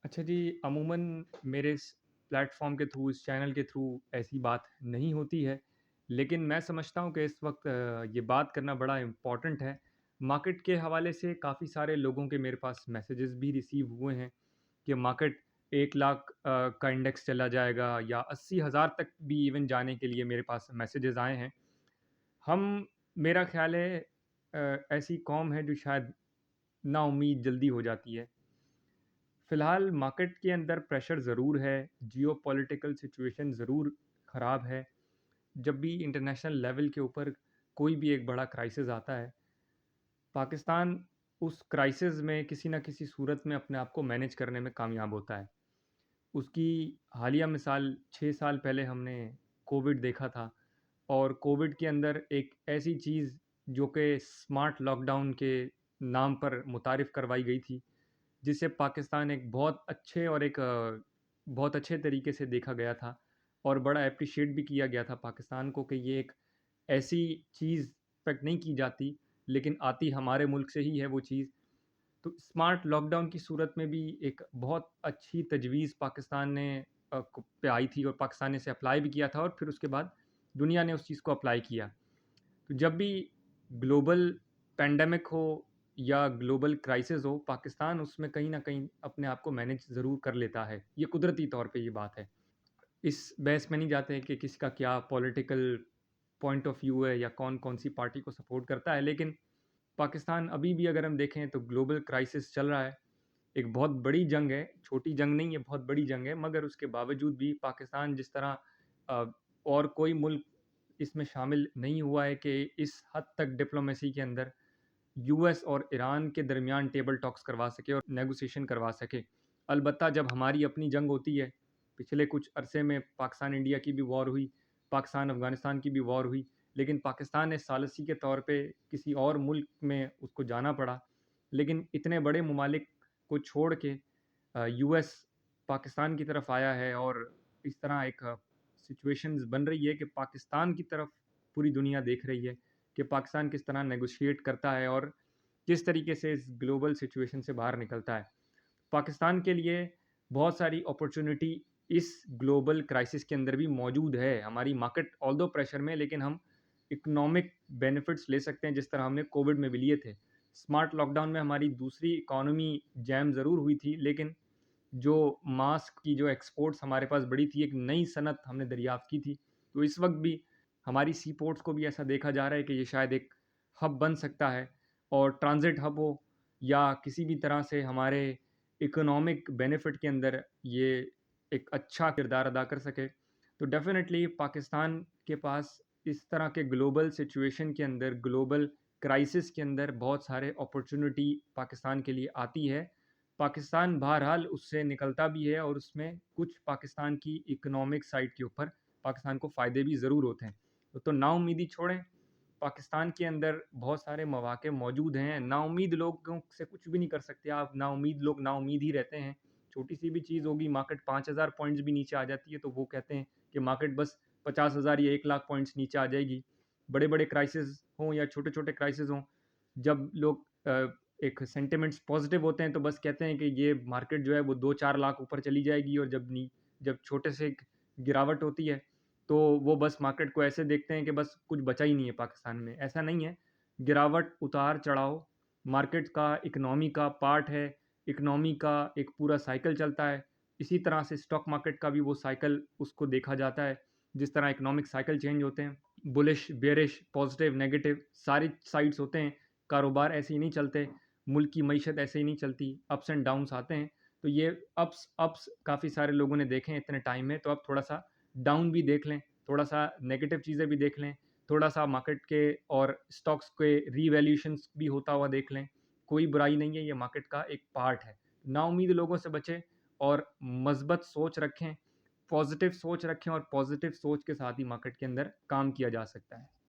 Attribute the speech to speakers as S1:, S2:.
S1: अच्छा जी, अमूमन मेरे इस प्लेटफ़ॉर्म के थ्रू, इस चैनल के थ्रू ऐसी बात नहीं होती है। लेकिन मैं समझता हूँ कि इस वक़्त ये बात करना बड़ा इम्पोर्टेंट है। मार्केट के हवाले से काफ़ी सारे लोगों के मेरे पास मैसेजेस भी रिसीव हुए हैं कि मार्केट 1 लाख का इंडेक्स चला जाएगा या 80,000 तक भी इवन जाने के लिए मेरे पास मैसेजेस आए हैं। हम मेरा ख़्याल है ऐसी कौम है जो शायद नाउम्मीद जल्दी हो जाती है। फ़िलहाल मार्केट के अंदर प्रेशर ज़रूर है, जियोपॉलिटिकल सिचुएशन ज़रूर ख़राब है। जब भी इंटरनेशनल लेवल के ऊपर कोई भी एक बड़ा क्राइसिस आता है, पाकिस्तान उस क्राइसिस में किसी न किसी सूरत में अपने आप को मैनेज करने में कामयाब होता है। उसकी हालिया मिसाल 6 साल पहले हमने कोविड देखा था और कोविड के अंदर एक ऐसी चीज़ जो कि स्मार्ट लॉकडाउन के नाम पर मुतारिफ़ करवाई गई थी, जिसे पाकिस्तान एक बहुत अच्छे तरीके से देखा गया था और बड़ा एप्रिशिएट भी किया गया था पाकिस्तान को कि ये एक ऐसी चीज़ एक्सपेक्ट नहीं की जाती, लेकिन आती हमारे मुल्क से ही है वो चीज़। तो स्मार्ट लॉकडाउन की सूरत में भी एक बहुत अच्छी तजवीज़ पाकिस्तान ने पे आई थी और पाकिस्तान ने इसे अप्लाई भी किया था और फिर उसके बाद दुनिया ने उस चीज़ को अप्लाई किया। तो जब भी ग्लोबल पैंडेमिक हो या ग्लोबल क्राइसिस हो, पाकिस्तान उसमें कहीं न कहीं अपने आप को मैनेज ज़रूर कर लेता है। ये कुदरती तौर पे ये बात है। इस बहस में नहीं जाते हैं कि किसका क्या पॉलिटिकल पॉइंट ऑफ व्यू है या कौन-कौन सी पार्टी को सपोर्ट करता है, लेकिन पाकिस्तान अभी भी अगर हम देखें तो ग्लोबल क्राइसिस चल रहा है। एक बहुत बड़ी जंग है, छोटी जंग नहीं है, बहुत बड़ी जंग है, मगर उसके बावजूद भी पाकिस्तान जिस तरह अ, और कोई मुल्क इसमें शामिल नहीं हुआ है कि इस हद तक डिप्लोमेसी के अंदर यूएस और ईरान के दरमियान टेबल टॉक्स करवा सके और नेगोशिएशन करवा सके। अलबत्ता जब हमारी अपनी जंग होती है, पिछले कुछ अरसे में पाकिस्तान इंडिया की भी वॉर हुई, पाकिस्तान अफ़गानिस्तान की भी वॉर हुई, लेकिन पाकिस्तान ने सालिसी के तौर पे किसी और मुल्क में उसको जाना पड़ा। लेकिन इतने बड़े ममालिक को छोड़ के यूएस पाकिस्तान की तरफ आया है और इस तरह एक सिचुएशंस बन रही है कि पाकिस्तान की तरफ पूरी दुनिया देख रही है कि पाकिस्तान किस तरह नेगोशिएट करता है और किस तरीके से इस ग्लोबल सिचुएशन से बाहर निकलता है। पाकिस्तान के लिए बहुत सारी अपॉर्चुनिटी इस ग्लोबल क्राइसिस के अंदर भी मौजूद है। हमारी मार्केट ऑल्दो प्रेशर में, लेकिन हम इकोनॉमिक बेनिफिट्स ले सकते हैं जिस तरह हमने कोविड में भी लिए थे। स्मार्ट लॉकडाउन में हमारी दूसरी इकॉनमी जैम ज़रूर हुई थी, लेकिन जो मास्क की जो एक्सपोर्ट्स हमारे पास बढ़ी थी, एक नई सनत हमने दरियाफ़्त की थी। तो इस वक़्त भी हमारी सी पोर्ट्स को भी ऐसा देखा जा रहा है कि ये शायद एक हब बन सकता है और ट्रांज़िट हब हो या किसी भी तरह से हमारे इकोनॉमिक बेनिफिट के अंदर ये एक अच्छा किरदार अदा कर सके। तो डेफ़िनेटली पाकिस्तान के पास इस तरह के ग्लोबल सिचुएशन के अंदर, ग्लोबल क्राइसिस के अंदर बहुत सारे अपॉर्च्युनिटी पाकिस्तान के लिए आती है। पाकिस्तान बहरहाल उससे निकलता भी है और उसमें कुछ पाकिस्तान की इकोनॉमिक साइड के ऊपर पाकिस्तान को फ़ायदे भी ज़रूर होते हैं। तो नाउम्मीदी छोड़ें, पाकिस्तान के अंदर बहुत सारे मौक़े मौजूद हैं। नाउम्मीद लोगों से कुछ भी नहीं कर सकते आप, नाउम्मीद लोग नाउम्मीद ही रहते हैं। छोटी-सी भी चीज़ होगी, मार्केट 5,000 पॉइंट्स भी नीचे आ जाती है, तो वो कहते हैं कि मार्केट बस 50,000 या 1 लाख पॉइंट्स नीचे आ जाएगी। बड़े-बड़े क्राइसिस हों या छोटे-छोटे क्राइसिस हों, जब लोग एक सेंटिमेंट्स पॉज़िटिव होते हैं, तो बस कहते हैं कि ये मार्केट जो है वो 2-4 लाख ऊपर चली जाएगी और जब छोटे से एक गिरावट होती है, तो वो बस मार्केट को ऐसे देखते हैं कि बस कुछ बचा ही नहीं है पाकिस्तान में। ऐसा नहीं है, गिरावट, उतार-चढ़ाव मार्केट का, इकोनॉमी का पार्ट है। इकोनॉमी का एक पूरा साइकिल चलता है। इसी तरह से स्टॉक मार्केट का भी वो साइकिल उसको देखा जाता है। जिस तरह इकोनॉमिक साइकिल चेंज होते हैं, बुलिश, बेयरिश, पॉज़िटिव, नेगेटिव सारी साइड्स होते हैं। कारोबार ऐसे ही नहीं चलते, मुल्क की मईशत ऐसे ही नहीं चलती, अप्स एंड डाउन्स आते हैं। तो ये अप्स अप्स काफ़ी सारे लोगों ने देखे हैं इतने टाइम में, तो अब थोड़ा-सा डाउन भी देख लें, थोड़ा-सा नेगेटिव चीज़ें भी देख लें, थोड़ा-सा मार्केट के और स्टॉक्स के रीवैल्यूएशंस भी होता हुआ देख लें। कोई बुराई नहीं है, ये मार्केट का एक पार्ट है। नाउम्मीद लोगों से बचें और मस्बत सोच रखें, पॉज़िटिव सोच रखें और पॉज़िटिव सोच के साथ ही मार्केट के अंदर काम किया जा सकता है।